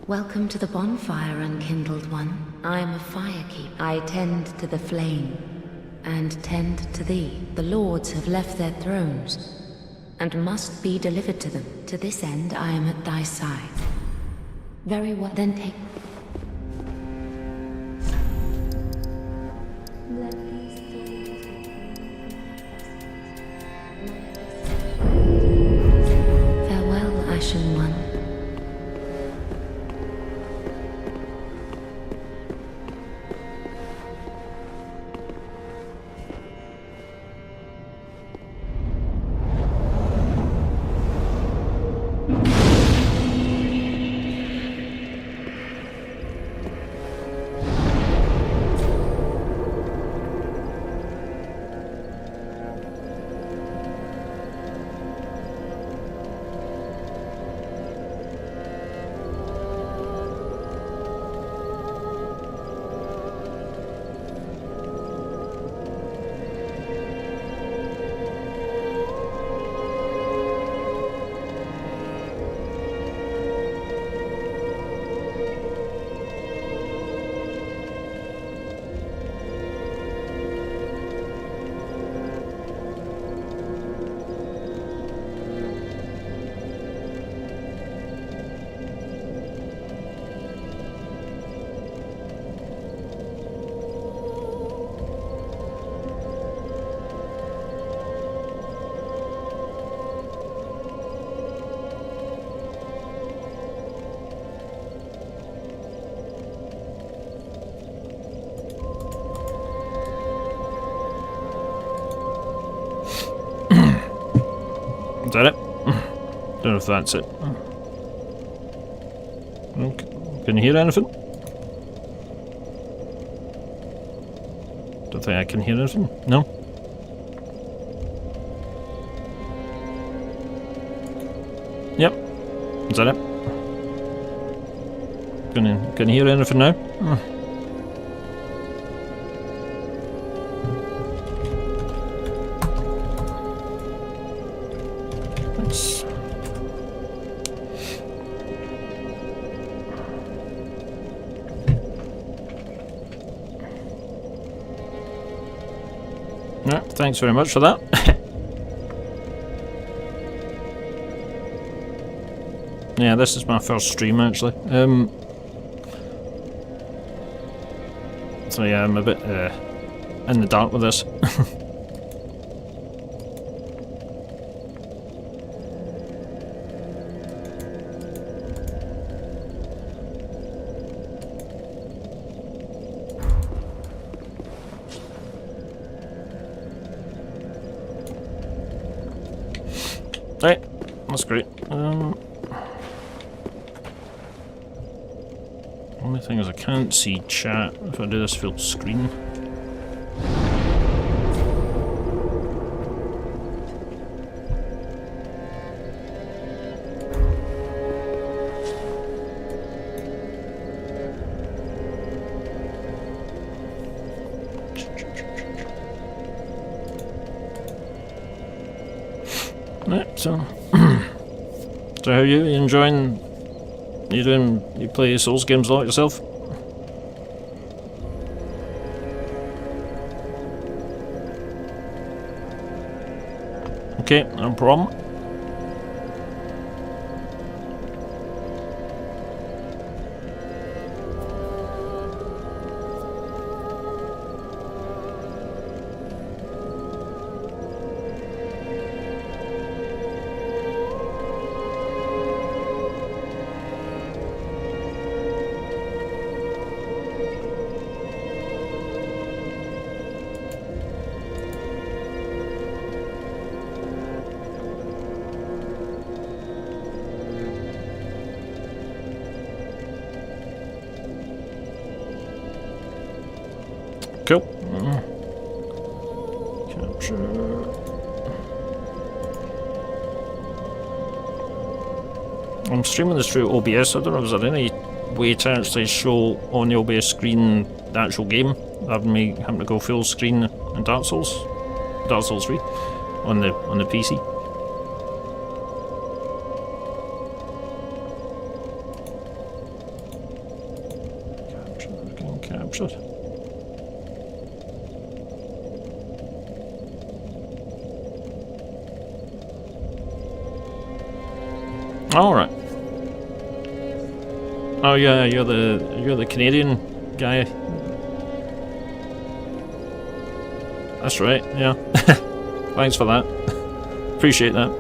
Welcome to the bonfire, unkindled one. I am a firekeeper. I tend to the flame, and tend to thee. The lords have left their thrones, and must be delivered to them. To this end, I am at thy side. Very well, then take... Farewell, Ashen One. Is that it? Don't know if that's it. Okay. Can you hear anything? Don't think I can hear anything. No? Yep. Is that it? Can you hear anything now? No, thanks very much for that. Yeah, this is my first stream actually. So yeah, I'm a bit in the dark with this. Right, that's great. Only thing is I can't see chat if I do this full screen. Right, so how are you? You enjoying? You play Souls games a lot yourself? Okay, no problem. Cool. Capture. I'm streaming this through OBS. I don't know if there's any way to actually show on the OBS screen the actual game, rather than me having to go full screen in Dark Souls 3 on the PC. Alright. Oh yeah, you're the Canadian guy. That's right, yeah. Thanks for that. Appreciate that.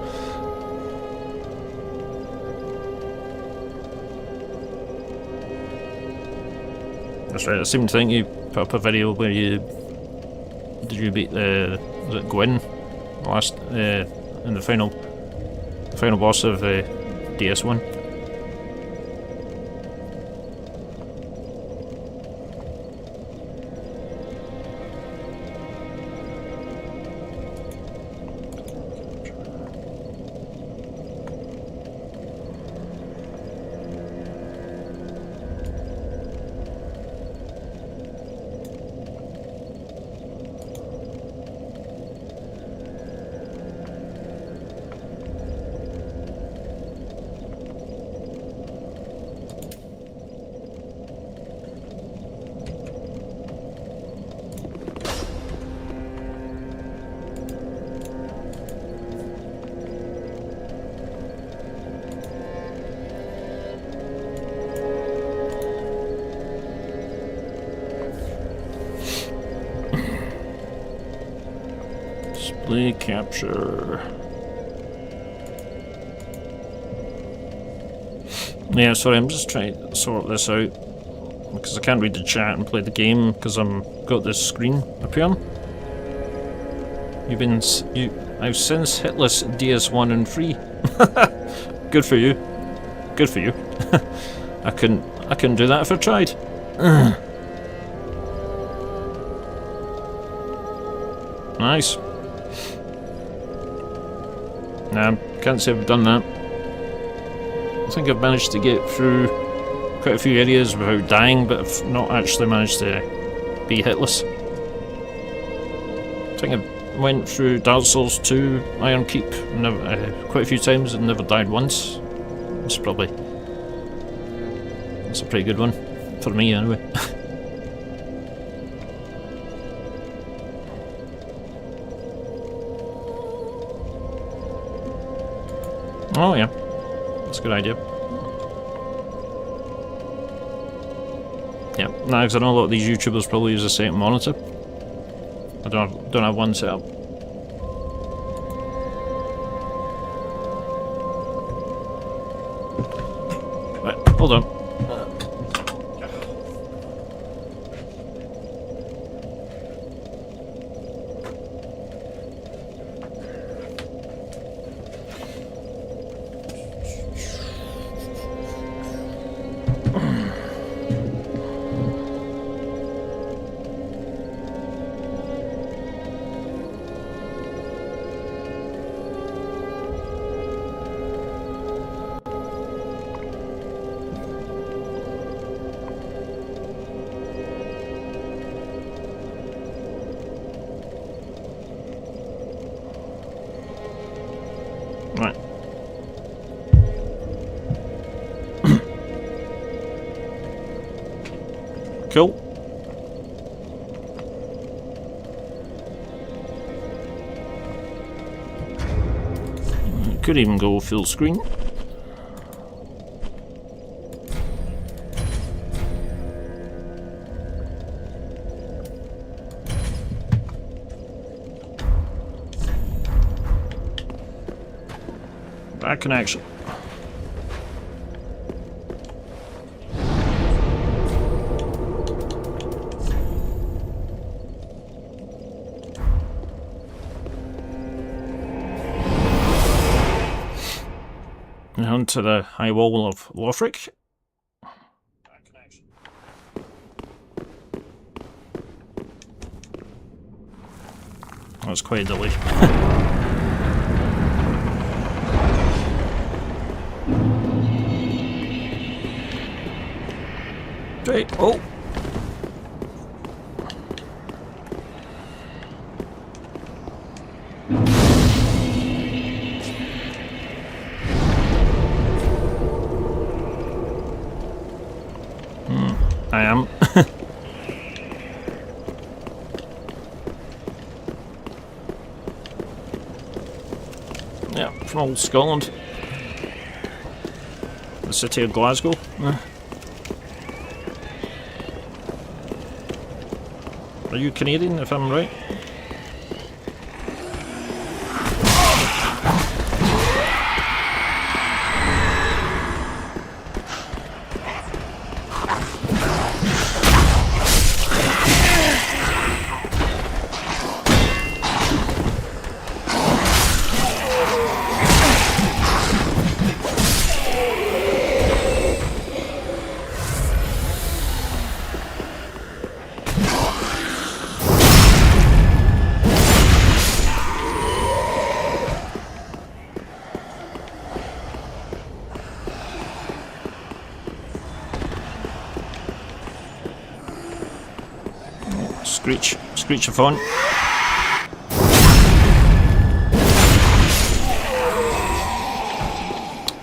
That's right, I seem to think you put up a video where you beat was it Gwyn last in the final boss of DS1. Display capture. Yeah, sorry, I'm just trying to sort this out because I can't read the chat and play the game because got this screen appearing. I've since hitless DS1 and free. Good for you. Good for you. I couldn't do that if I tried. Nice. Nah, can't say I've done that. I think I've managed to get through quite a few areas without dying, but I've not actually managed to be hitless. I think I went through Dark Souls 2 Iron Keep quite a few times and never died once. That's a pretty good one. For me, anyway. Oh yeah, that's a good idea. Yeah, no, because I know a lot of these YouTubers probably use the same monitor. I don't have one set up. Right, hold on. Right. Cool. Could even go full screen. Bad connection. And onto the high wall of Lothric. Bad connection. That's quite a delay. Right. Oh. I am. Yeah, from old Scotland. city of Glasgow. Are you Canadian, if I'm right? Screech-a-phone.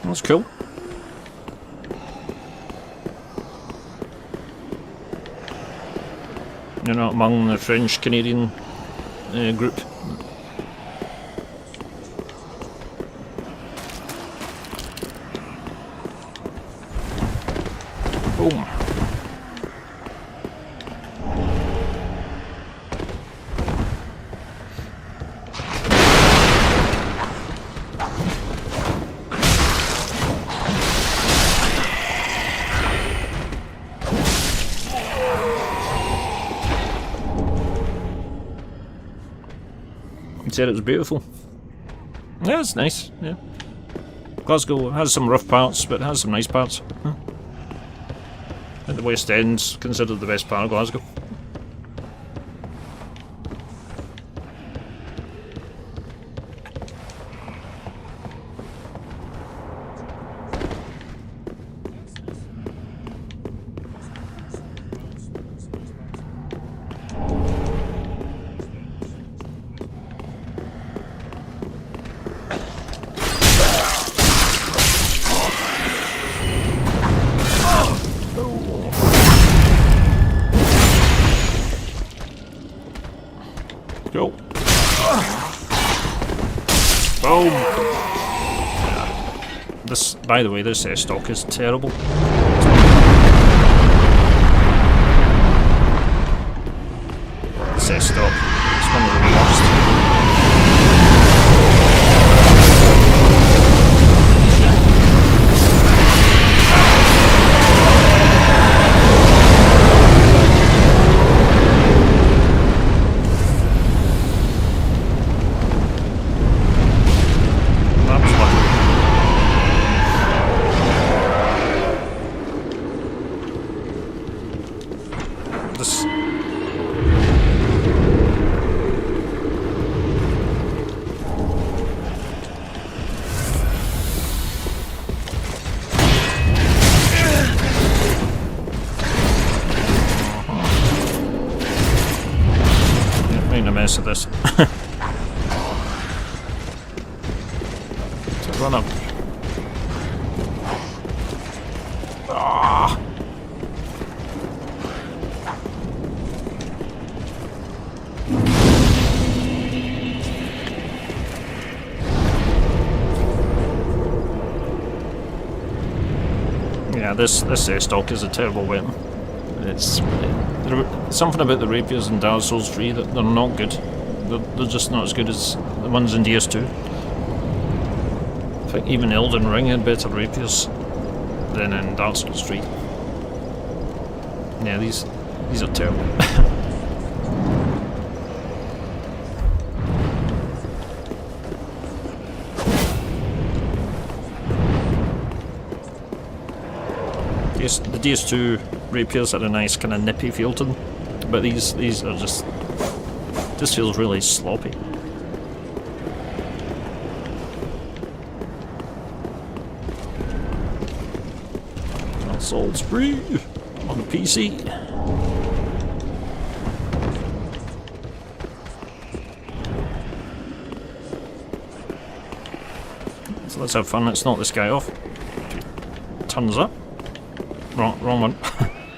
That's cool. You're not among the French-Canadian group. Boom. He said it was beautiful. Yeah, it's nice, yeah. Glasgow has some rough parts, but it has some nice parts. I think the West End's considered the best part of Glasgow. Go. Boom! This, by the way, this stock is terrible. This stock, it's one of the worst. This. Making a mess of this. So run up. Ah. Yeah, this stock is a terrible weapon. It's something about the rapiers in Dark Souls 3 that they're not good. They're just not as good as the ones in DS2. I think even Elden Ring had better rapiers than in Dark Souls 3. Yeah, these are terrible. The DS2 rapiers had a nice kind of nippy feel to them, but these are just feels really sloppy. Salisbury on the PC. So let's have fun. Let's knock this guy off. Turns up. Wrong one.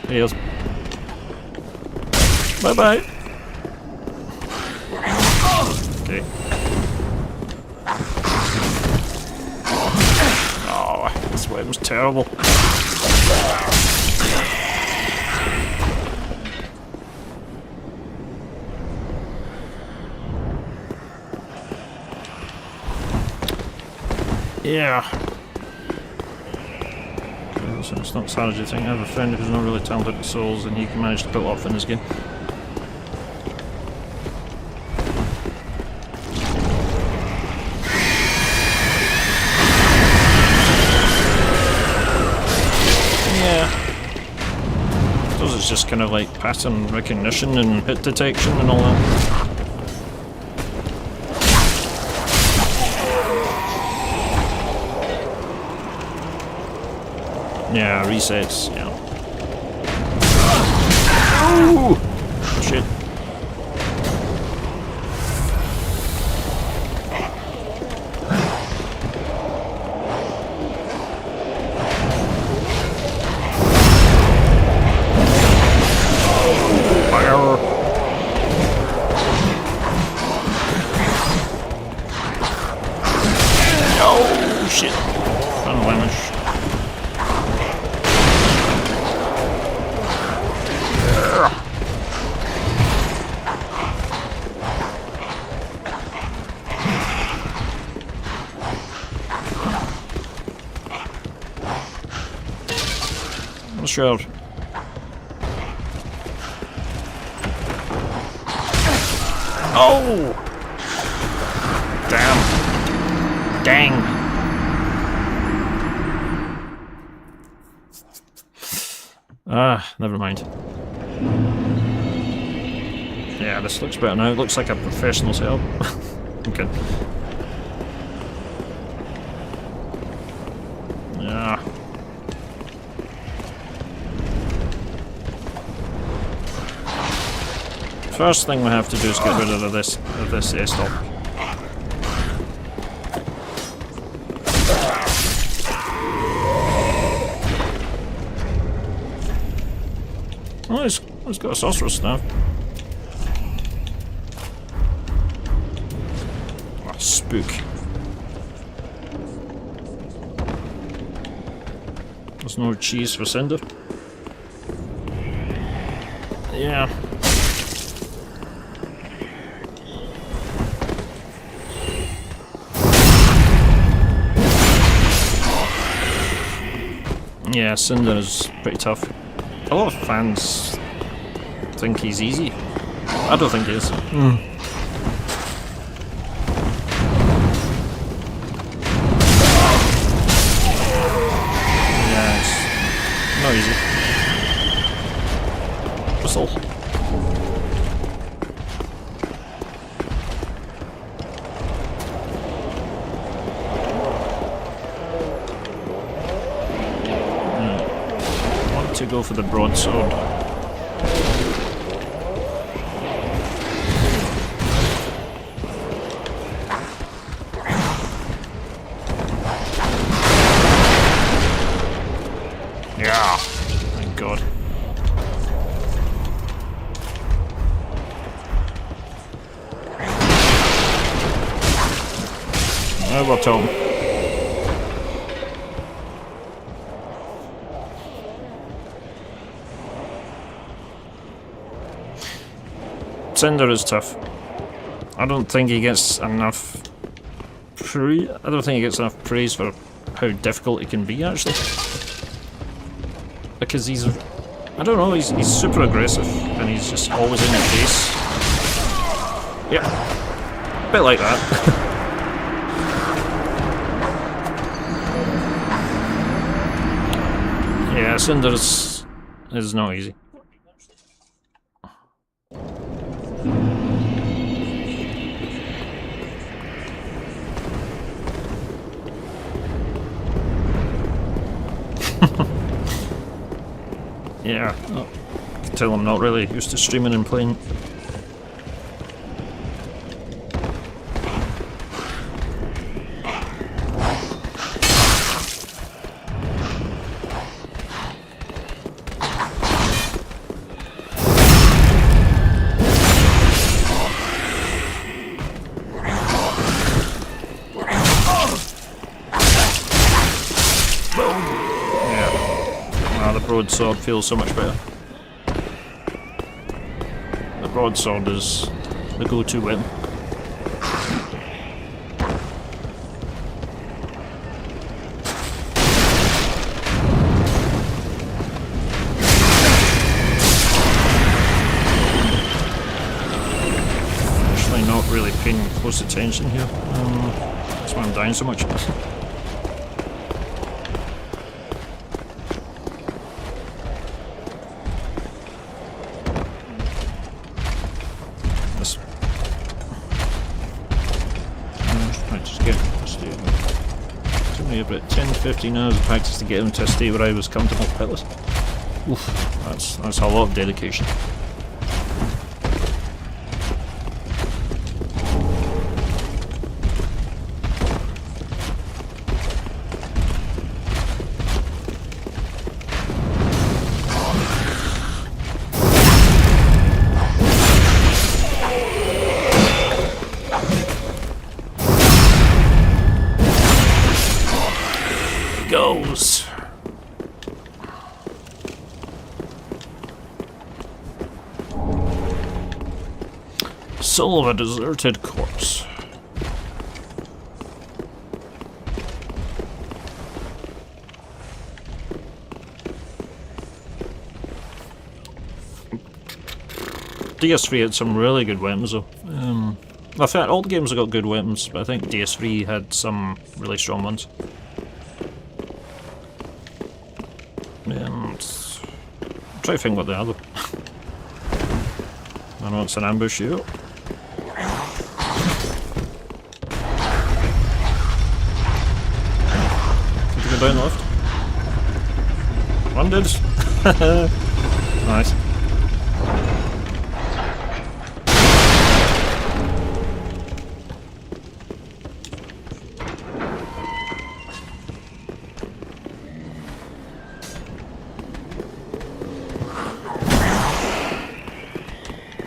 Here's. Bye bye. Okay. Oh, This weapon's terrible. Yeah. So it's not as hard as you think. I have a friend who's not really talented at Souls and he can manage to pull it off in this game. It's just kind of like pattern recognition and hit detection and all that. Yeah, resets, yeah. Ooh! Shit. Oh shit. Unblemished. Sure. Oh! Damn. Dang. Never mind. Yeah, this looks better now. It looks like a professional setup. Okay. Yeah. First thing we have to do is get rid of this A-stop. Oh, he's got a sorcerer's staff. Oh, spook. There's no cheese for Cinder. Yeah. Yeah, Cinder is pretty tough. A lot of fans think he's easy. I don't think he is. Yeah, it's not easy. Whistle. To go for the broadsword. Yeah, thank God. Now we're talking. Cinder is tough. I don't think he gets enough praise. I don't think he gets enough praise for how difficult he can be, actually. Because he's, I don't know, he's super aggressive and he's just always in your face. Yeah, a bit like that. Yeah, Cinder is not easy. Yeah, oh, I can tell I'm not really used to streaming and playing. Boom. broadsword feels so much better. The broadsword is the go-to weapon. Actually not really paying close attention here. That's why I'm dying so much. About 10-15 hours of practice to get him to a state where I was comfortable pitless. Oof, that's a lot of dedication. Goes. Soul of a deserted corpse. DS3 had some really good weapons though. I think all the games have got good weapons, but I think DS3 had some really strong ones. Try to think what they are though. I know it's an ambush here. Did you go down the left? One did. Nice.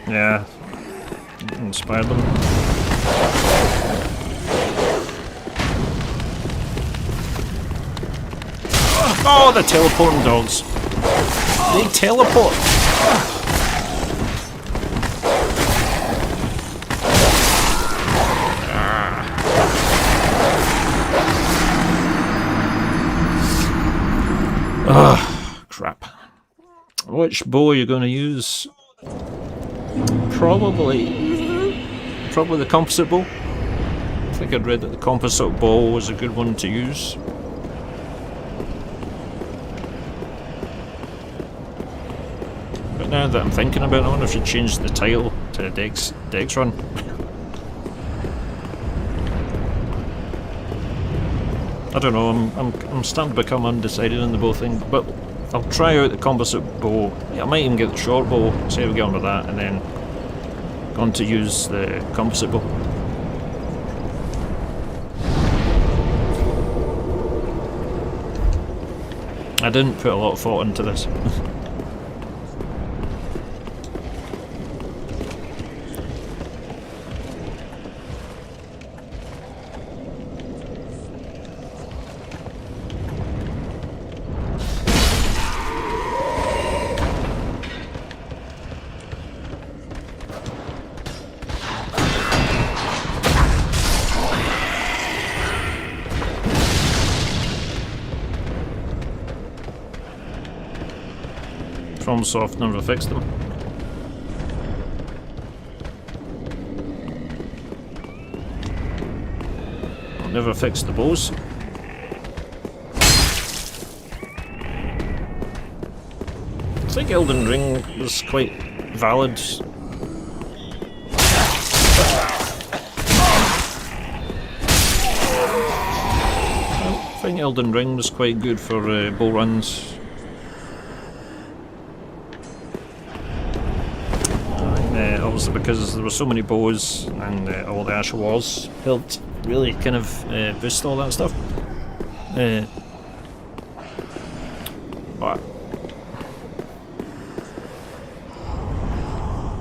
Yeah, inspired them. Oh, the teleporting dogs. They teleport. Crap. Which bow are you going to use? Probably the composite bow. I think I'd read that the composite bow was a good one to use. But now that I'm thinking about it, I wonder if I should change the title to Dex Run. I don't know. I'm starting to become undecided on the bow thing, but I'll try out the composite bow. Yeah, I might even get the short bow, see how we get on with that, and then on to use the composite bow. I didn't put a lot of thought into this. FromSoft never fixed them. Never fixed the bows. I think Elden Ring was quite valid. I think Elden Ring was quite good for bow runs. Obviously because there were so many bows and all the Asher Walls helped really kind of boost all that stuff. But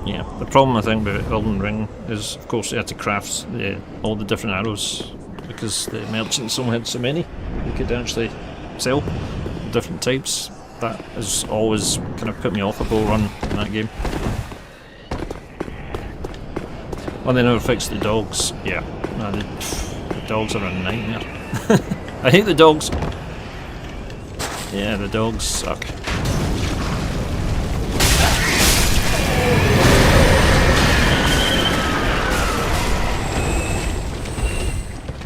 yeah, the problem I think with Elden Ring is of course you had to craft all the different arrows because the merchants only had so many you could actually sell, different types. That has always kind of put me off a bull run in that game. Well, they never fixed the dogs. Yeah, no, the dogs are a nightmare. I hate the dogs. Yeah, the dogs suck.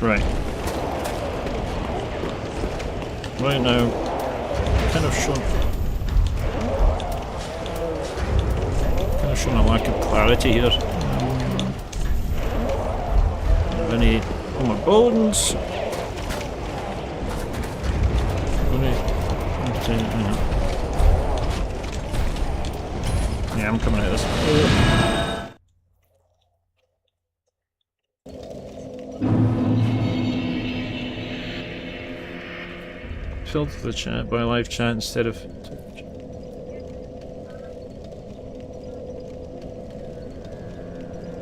Right. Right now, kind of showing a lack of clarity here. Any on my bones? Yeah, I'm coming out of this. Filter the chat by live chat instead of.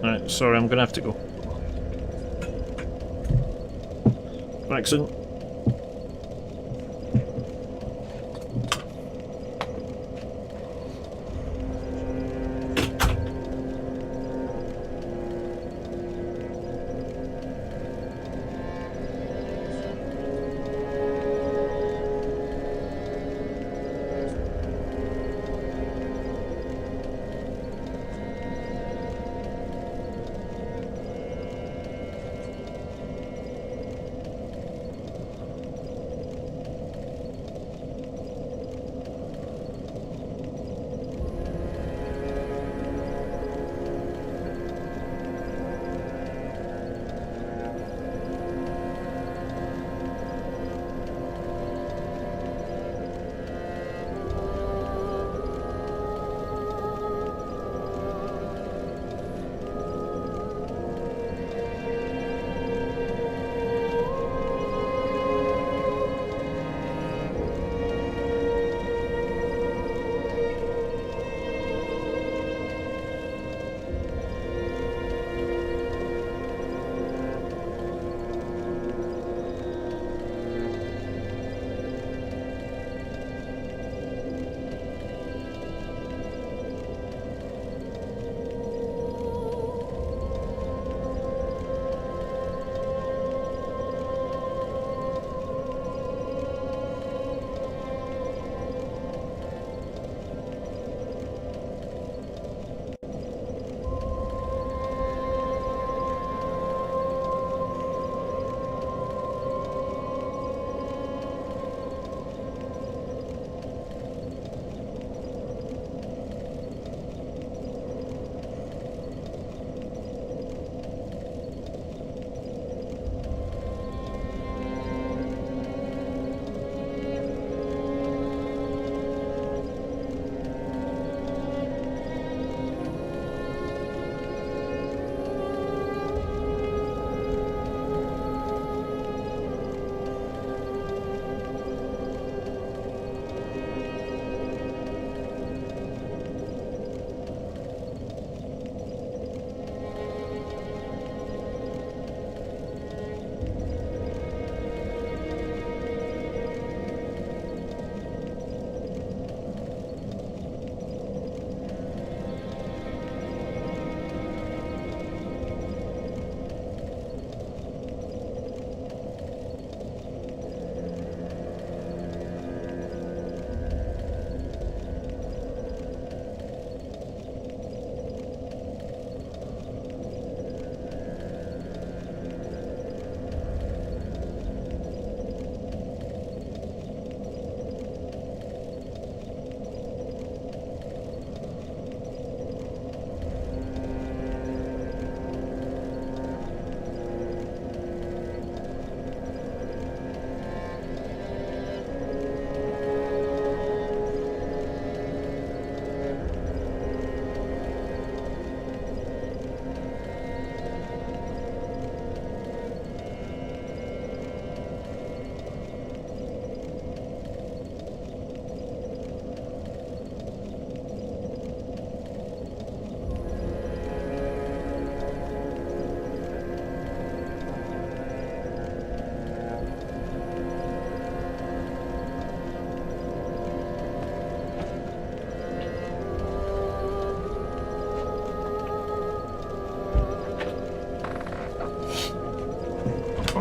Alright, sorry, I'm gonna have to go. Back soon.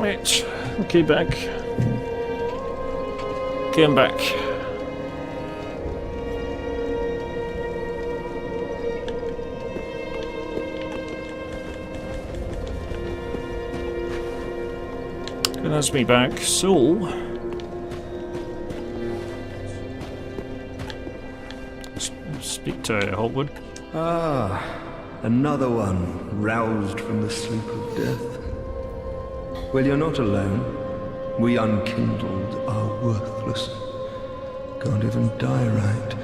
Right. Okay, back. Okay, I'm back. Okay, that's me back. So... speak to Hotwood. Ah, another one roused from the sleep of death. Well, you're not alone. We unkindled are worthless. Can't even die right.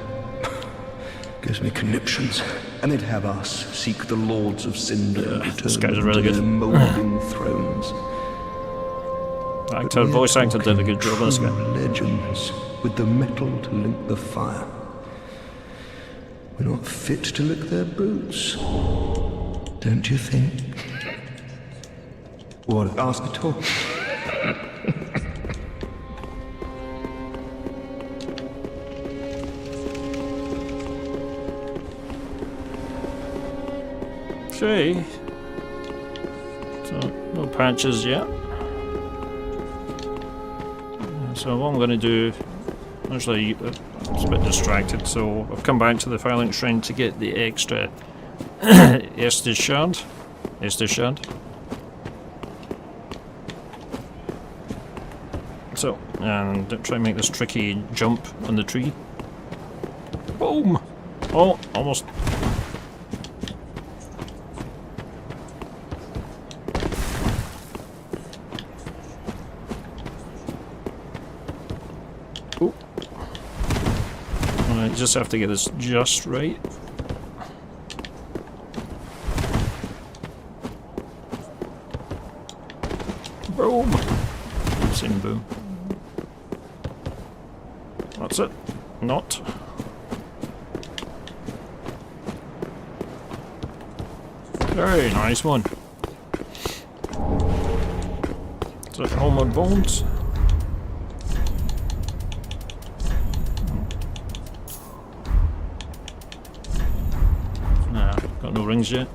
Gives me conniptions. And they'd have us seek the lords of Cinder and this return guy's them really to good. their moulding thrones. Actor, voice actor did a good job on this guy. Legends with the metal to link the fire. We're not fit to lick their boots. Don't you think? What? Ask at all? Okay. So, no patches yet. So what I'm going to do... Actually, I was a bit distracted, so I've come back to the Firelink Shrine to get the extra Estus Shard. Estus Shard. So, and try and make this tricky jump on the tree. Boom! Oh, almost. Oh. I just have to get this just right. Boom! Same boom. That's it. Not. Very nice one. So, Homeward Bones. Nah, got no rings yet.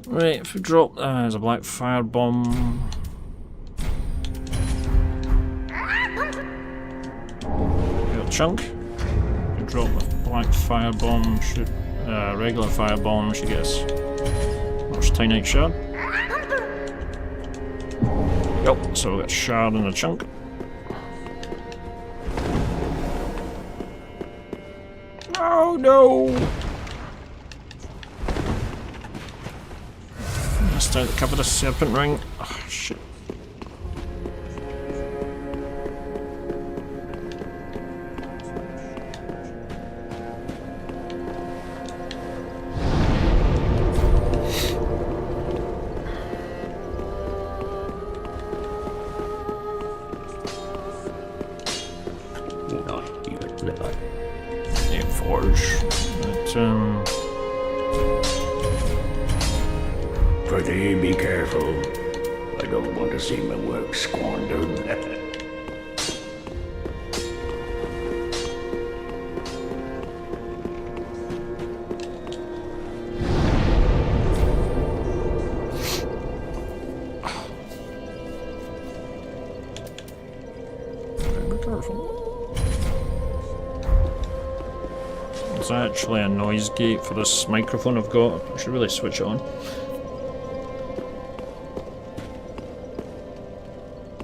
Right, if we drop there's a black fire bomb. Got a chunk. If we drop a black fire bomb, should regular fire bomb, she gets much tiny shard. Yep, so we got shard and a chunk. Oh no! Out to cover the serpent ring. Oh, shit. Not even blood. Yeah, forge. But, Pretty, be careful. I don't want to see my work squandered. be careful. There's actually a noise gate for this microphone I've got. I should really switch it on.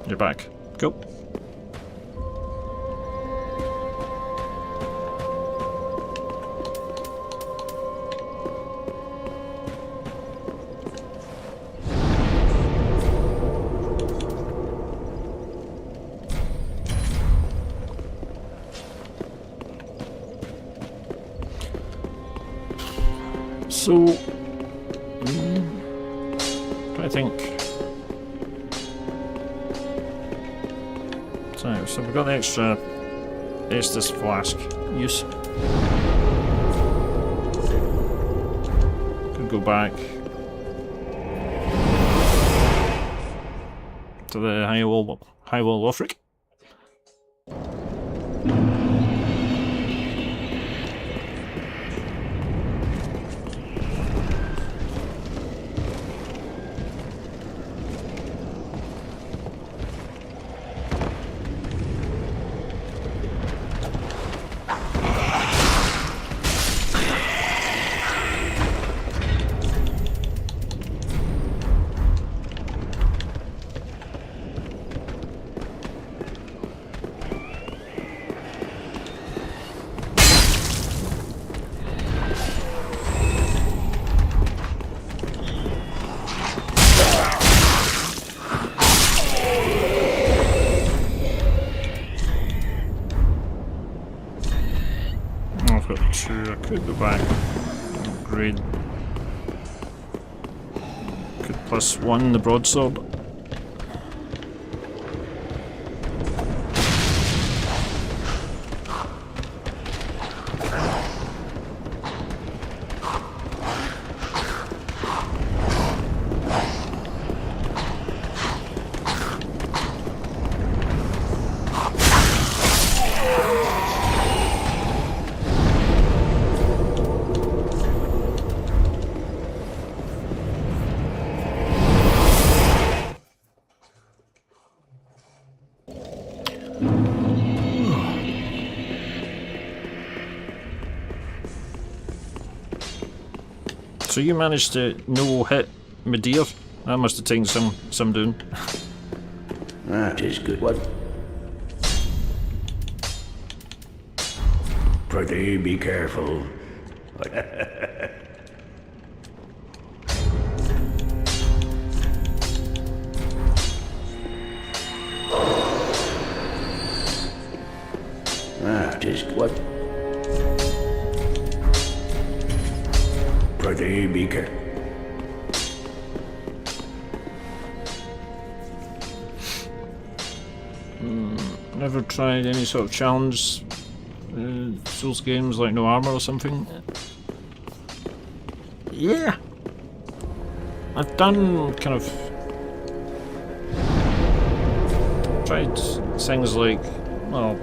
You're back. Go. So, I think. So we've got the extra Estus flask use. Could go back to the Highwall Lothric. I've got 2, I could go back, upgrade. Could +1 the broadsword. So you managed to no hit Medea? That must have taken some doing. That is good. What? Pretty be careful. That is what? Pretty be careful. Never tried any sort of challenge Souls games like No Armor or something? Yeah. I've done kind of tried things like, well,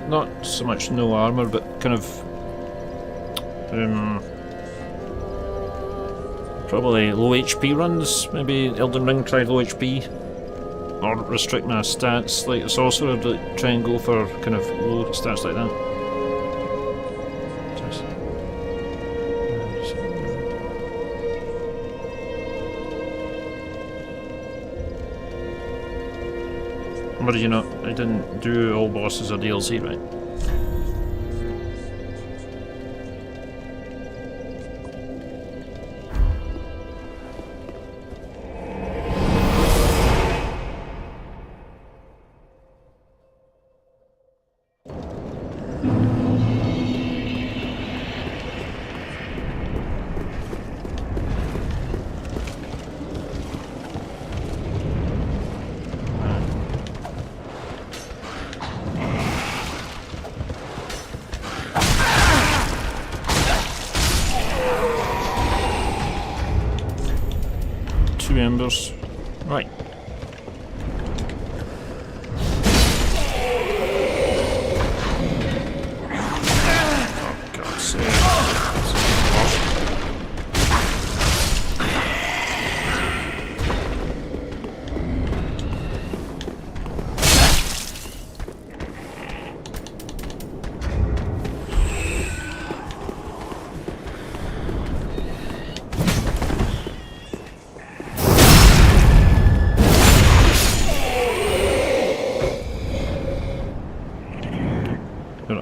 not so much No Armor, but kind of probably low HP runs. Maybe Elden Ring tried low HP, or restrict my stats like a sorcerer, but try and go for kind of low stats like that. What did you not? I didn't do all bosses or DLC, right? Embers. Right. Oh, God's sake.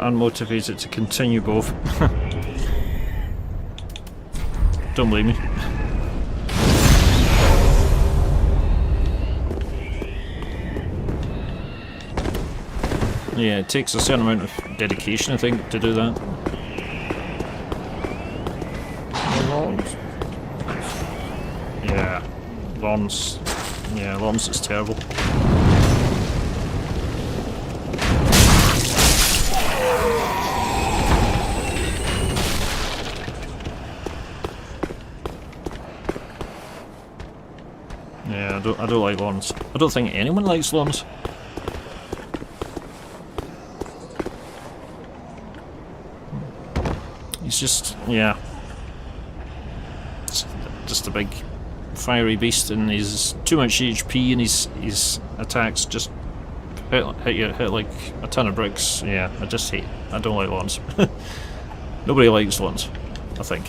Unmotivated to continue both. Don't blame me. Yeah, it takes a certain amount of dedication, I think, to do that. Yeah, Lawrence. Yeah, Lawrence is terrible. don't like Lawrence. I don't think anyone likes Lawrence. He's just, yeah, just a big fiery beast, and he's too much HP, and his attacks just hit like a ton of bricks. Yeah, I don't like Lawrence. Nobody likes Lawrence, I think.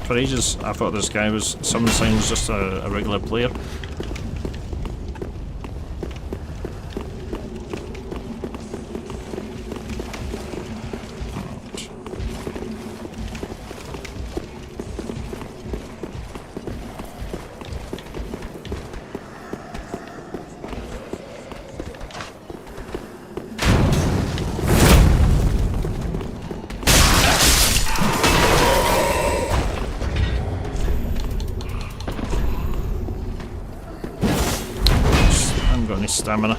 For ages, I thought this guy was some signs just a regular player. Got any stamina?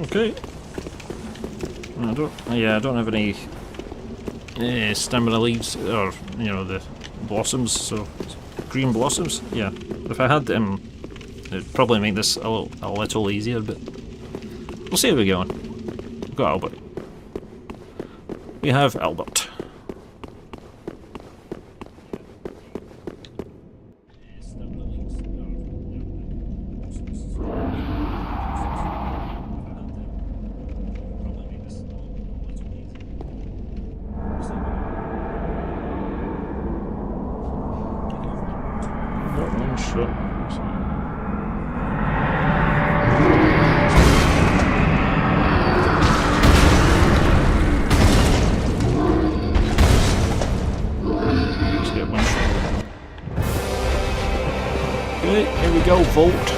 Okay. I don't have any stamina leaves, or the blossoms, so green blossoms. Yeah, if I had them, it'd probably make this a little easier, but we'll see how we go on. We've got Albert. We have Albert. Sure. Let's get one shot. Okay, here we go, Volt.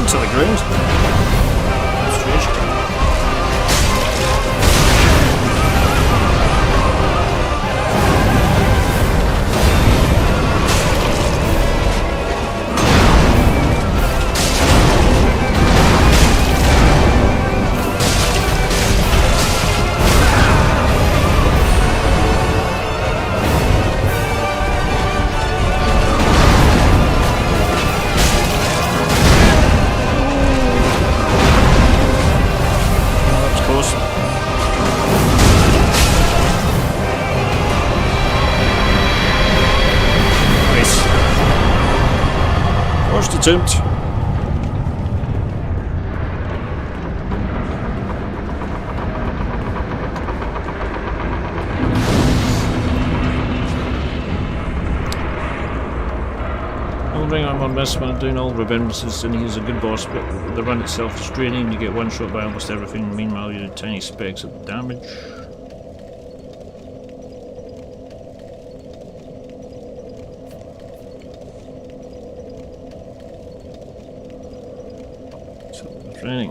To the ground. Strange. First attempt. I'll bring arm on this when doing all remembrances, and he's a good boss, but the run itself is draining. You get one shot by almost everything, meanwhile you do tiny specks of damage. training.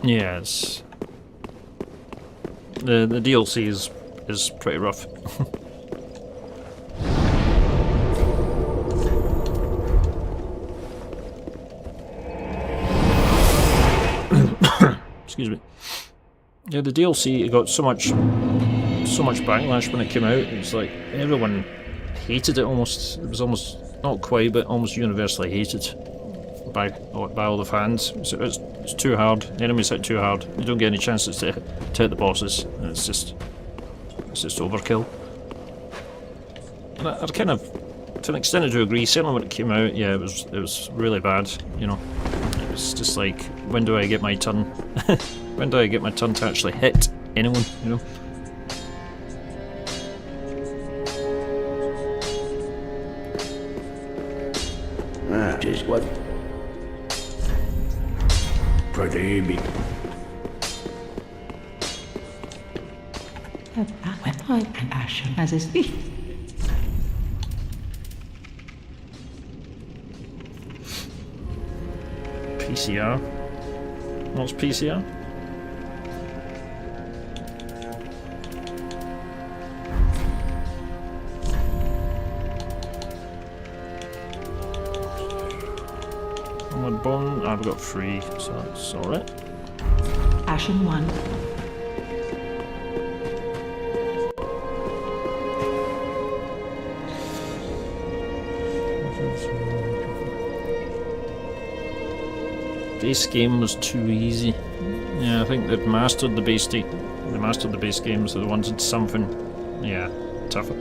Yes. The DLC is pretty rough. Excuse me. Yeah, the DLC, it got so much backlash when it came out. It was like everyone hated it almost. It was almost not quite, but almost universally hated by all the fans. So it's too hard. The enemies hit too hard. You don't get any chances to hit the bosses. And it's just overkill. And I kind of, to an extent, I do agree. Certainly when it came out, yeah, it was really bad. You know, it was just like, when do I get my turn? When do I get my turn to actually hit anyone? You know. Just what? Pretty big. Ashen as is the PCR. What's PCR? Onward Bone, I've got 3, so that's alright. Ashen one. Base game was too easy. Yeah, I think they've mastered the base games, so they wanted something, yeah, tougher.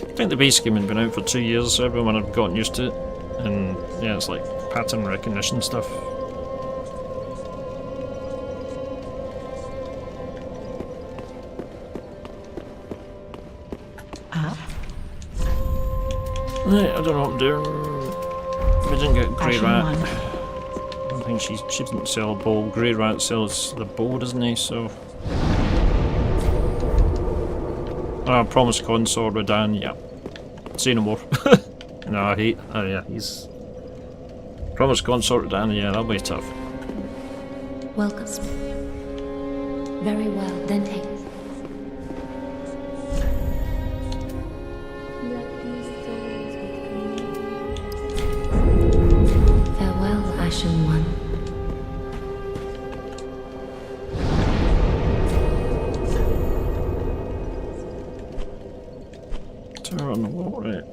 I think the base game had been out for 2 years, so everyone had gotten used to it. And yeah, it's like pattern recognition stuff. Right, I don't know what I'm doing. We didn't get Grey Ashen Rat. one. I don't think she didn't sell a bow. Grey Rat sells the bow, doesn't he? So. Promised Consort Radahn, yeah. Say no more. No, I hate. Oh yeah, he's. Promised Consort Radahn, yeah, that'll be tough. Welcome. Very well, then take. Farewell, Ashen One. Tower on the wall, right.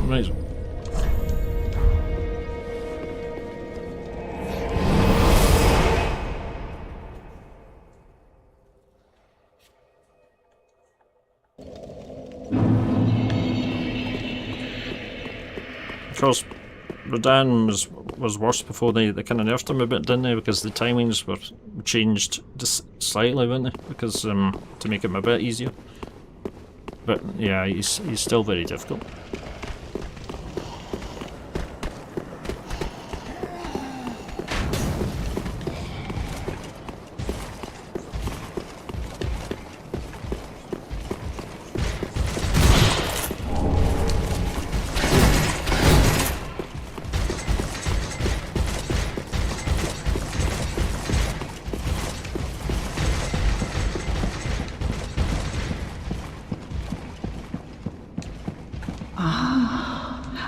Amazing. Of course, Radahn was worse before they kind of nerfed him a bit, didn't they? Because the timings were changed just slightly, weren't they? Because to make him a bit easier. But yeah, he's still very difficult.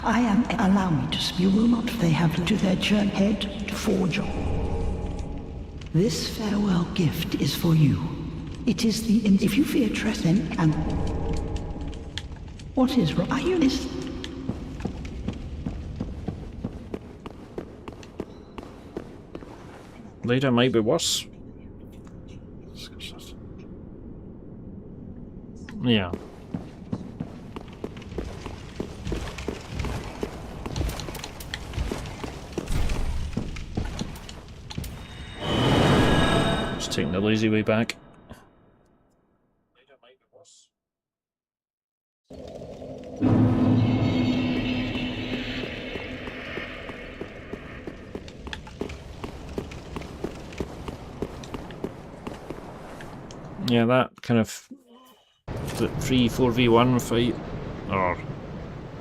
I am. Allow me to speak. You will not. They have to their journey head to forge on. This farewell gift is for you. It is the. If you fear Trethen and. What is wrong? Are you listening? Later might be worse. Yeah. Just taking the lazy way back. Yeah, that kind of the 3-4v1 fight, or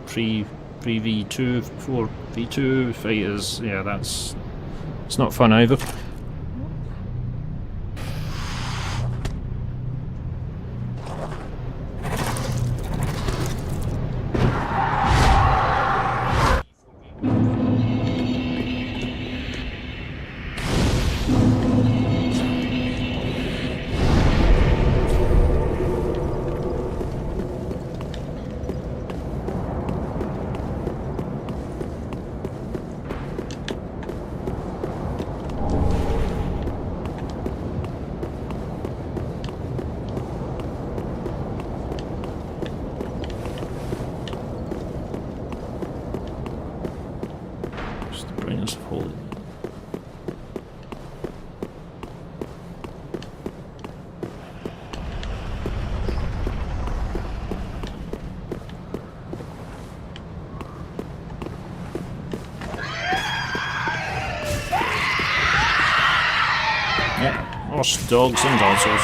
3v2, 4v2 fight is, yeah, it's not fun either. Just the brightness of holy. Yeah, lost dogs and dinosaurs.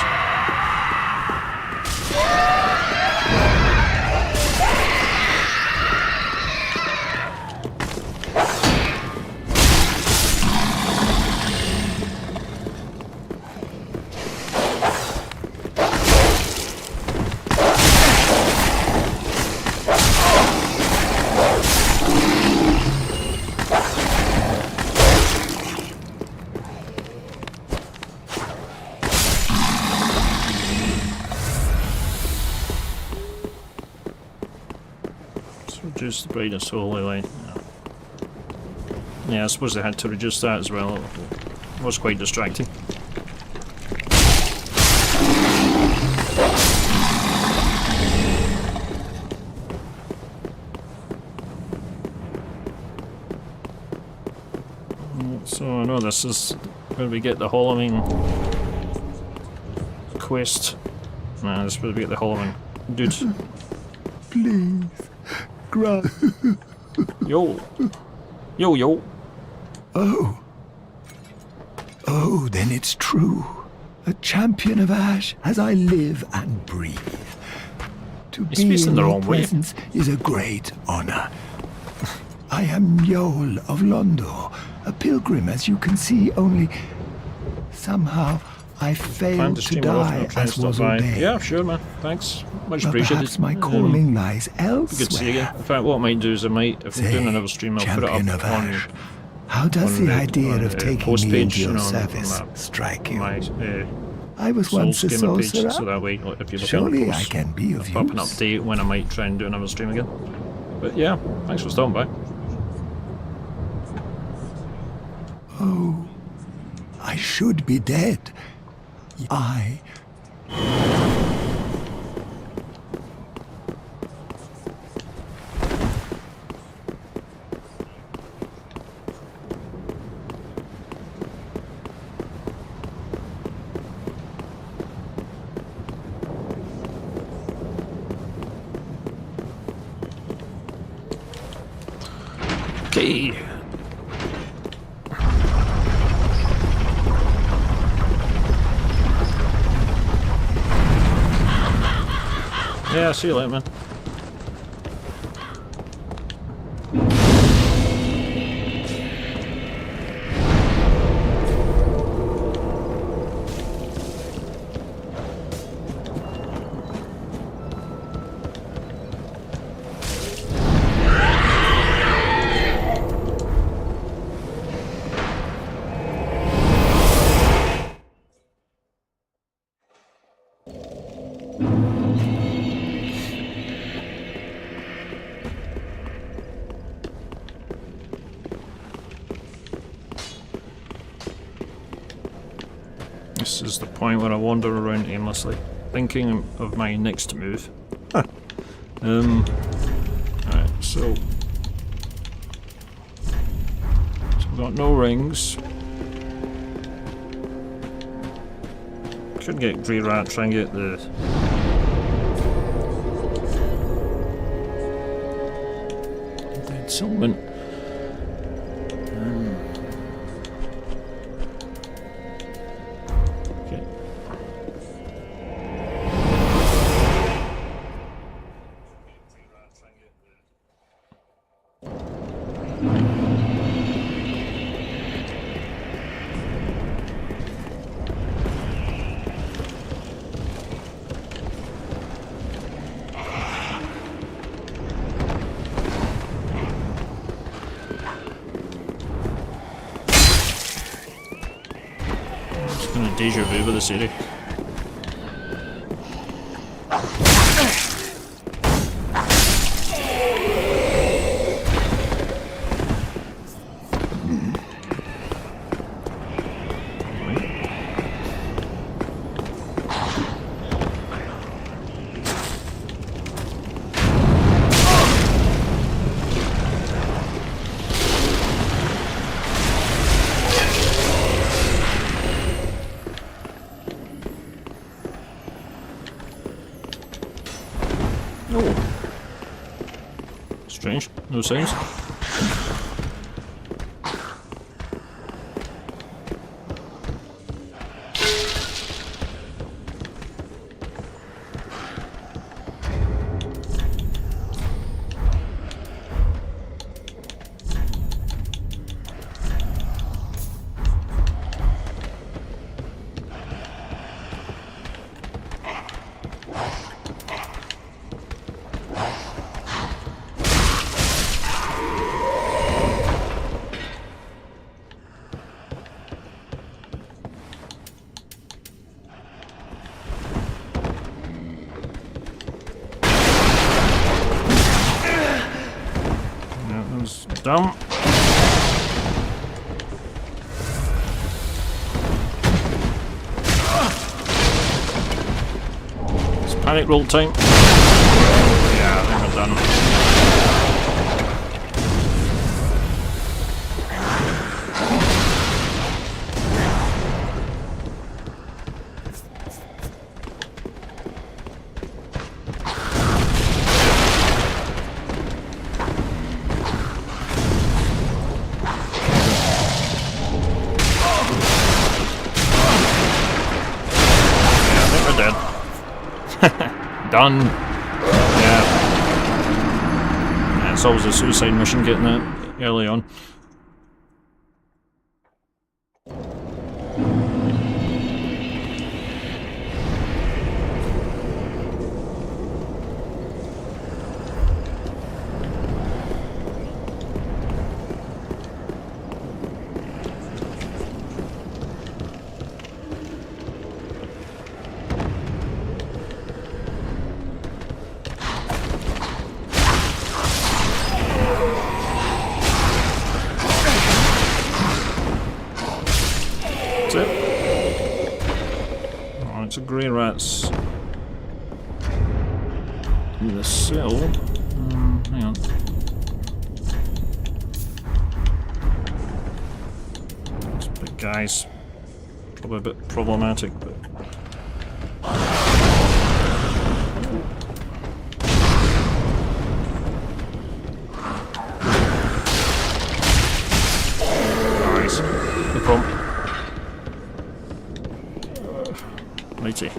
Reduce the brightness of holy light. Yeah, I suppose they had to reduce that as well. It was quite distracting. So I know this is where we get the Hollowing quest. Nah, this is where we get the Hollowing dude. Please, grant. Yo. Yo, yo. Oh. Oh, then it's true. A champion of Ash as I live and breathe. To He's be facing in the your wrong way. presence is a great honor. I am Yol of Londo, a pilgrim, as you can see, only somehow I Plan failed to to stream more often, die I'll try and as stop was by. ordained. Yeah, sure, man. Thanks. Much But appreciated. perhaps my calling lies Good to see you elsewhere. again. In fact, what I might do is I might, if I'm Say, doing another stream, I'll put it champion up of on Ash, how does on the the- idea on of the taking post me page, into you your know, on service my- strike you? my I was once a Souls Gamer page, sorcerer. so that way, if you look Surely at I posts, can be of I'll pop an use. update when I might try and do another stream again. But yeah, thanks for stopping by. Oh, I should be dead. I... Okay. Yeah, see you later, man. This is the point where I wander around aimlessly, thinking of my next move. Alright, so we've got no rings. Could get Grey Rat, try and get the Dead Settlement. Okay. Kind of deja vu with this area. Strange. No sounds. Dumb. It's panic roll time. Yeah, I think I'm done. Done. Yeah. It's always a suicide mission getting that early on. It's a grey rat's in the cell. Hang on. This big guy's probably a bit problematic, but. Nice. No problem. Righty.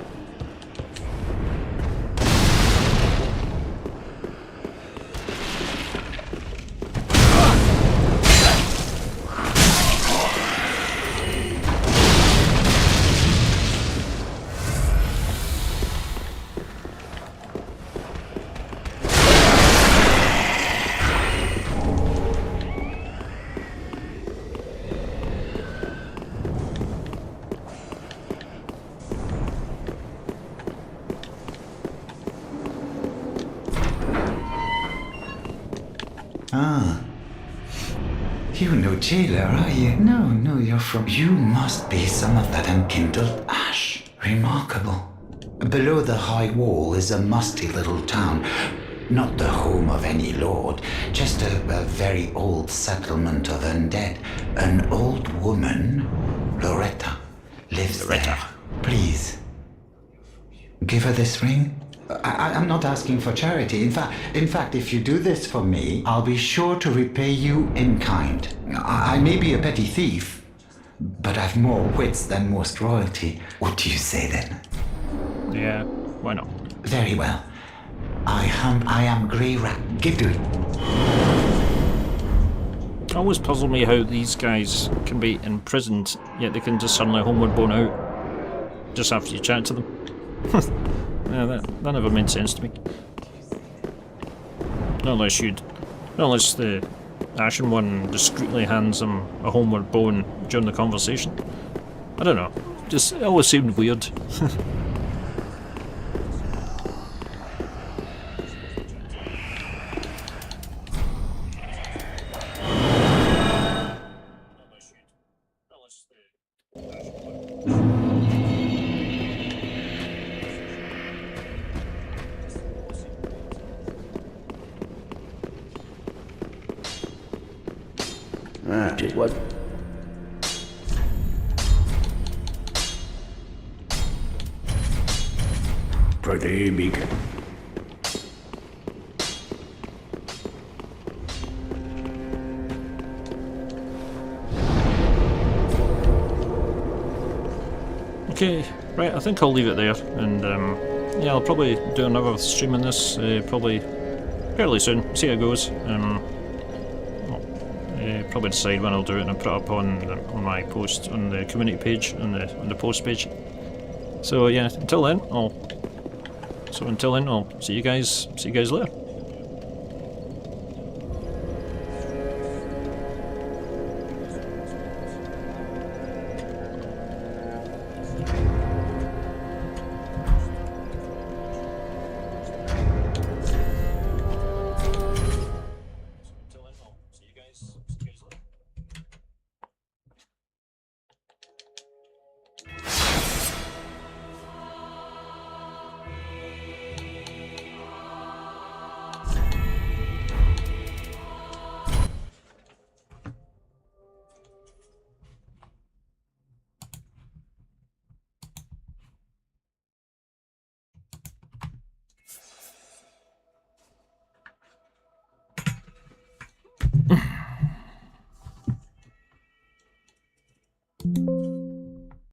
Ah. You're no jailer, are you? No, you're from... You must be some of that unkindled ash. Remarkable. Below the high wall is a musty little town. Not the home of any lord, just a very old settlement of undead. An old woman, Loretta, lives there. Please, give her this ring. I'm not asking for charity. In fact, if you do this for me, I'll be sure to repay you in kind. I may be a petty thief, but I've more wits than most royalty. What do you say then? Yeah, why not? Very well. I am Grey Rat. Give to it. It always puzzled me how these guys can be imprisoned, yet they can just suddenly homeward bone out just after you chat to them. Yeah, that never made sense to me. Not unless the Ashen One discreetly hands him a homeward bone during the conversation. I don't know. Just, it always seemed weird. It was. Pretty big. Okay, right, I think I'll leave it there, and yeah, I'll probably do another stream on this, probably fairly soon, see how it goes. Probably decide when I'll do it and I'll put it up on my post, on the community page, on the post page. So yeah, until then, I'll see you guys later.